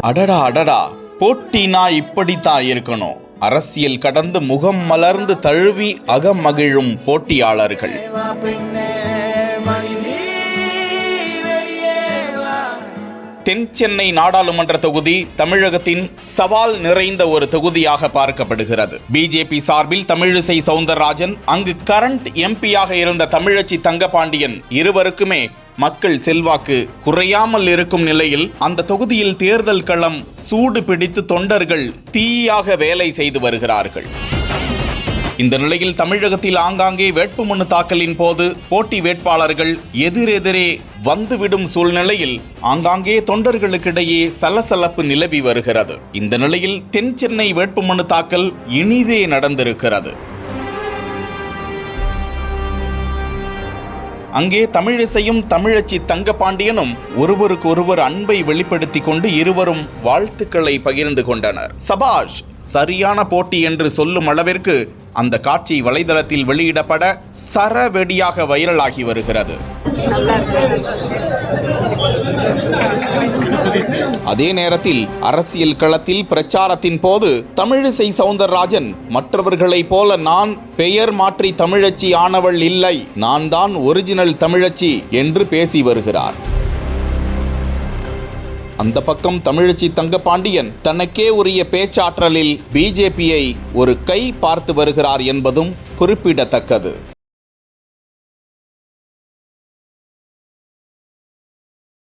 அடடா அடடா, போட்டினா இப்படித்தான் இருக்கணும். அரசியல் கடந்து முகம் மலர்ந்து தழுவி அகமகிழும் போட்டியாளர்கள். தென் சென்னை நாடாளுமன்ற தொகுதி தமிழகத்தின் சவால் நிறைந்த ஒரு தொகுதியாக பார்க்கப்படுகிறது. பிஜேபி சார்பில் தமிழிசை சவுந்தரராஜன், அங்கு கரண்ட் எம்பியாக இருந்த தமிழச்சி தங்கபாண்டியன் இருவருக்குமே மக்கள் செல்வாக்கு குறையாமல் இருக்கும் நிலையில் அந்த தொகுதியில் தேர்தல் களம் சூடு பிடித்து தொண்டர்கள் தீயாக வேலை செய்து வருகிறார்கள். இந்த நிலையில் தமிழகத்தில் ஆங்காங்கே வேட்புமனு தாக்கலின் போது போட்டி வேட்பாளர்கள் எதிரெதிரே வந்துவிடும் சூழ்நிலையில் ஆங்காங்கே தொண்டர்களுக்கிடையே சலசலப்பு நிலவி வருகிறது. இந்த நிலையில் தென் சென்னை வேட்புமனு தாக்கல் இனிதே நடந்திருக்கிறது. அங்கே தமிழிசையும் தமிழச்சி தங்கபாண்டியனும் ஒருவருக்கு ஒருவர் அன்பை வெளிப்படுத்திக் கொண்டு இருவரும் வாழ்த்துக்களை பகிர்ந்து கொண்டனர். சபாஷ், சரியான போட்டி என்று சொல்லும் அளவிற்கு அந்த காட்சி வலைதளத்தில் வெளியிடப்பட சரவெடியாக வைரலாகி வருகிறது. அதே நேரத்தில் அரசியல் களத்தில் பிரச்சாரத்தின் போது தமிழிசை சவுந்தரராஜன் மற்றவர்களைப் போல நான் பெயர் மாற்றி தமிழச்சி ஆனவள் இல்லை, நான் தான் ஒரிஜினல் தமிழச்சி என்று பேசி வருகிறார். அந்த பக்கம் தமிழச்சி தங்கபாண்டியன் தனக்கே உரிய பேச்சாற்றலில் பிஜேபியை ஒரு கை பார்த்து வருகிறார் என்பதும் குறிப்பிடத்தக்கது.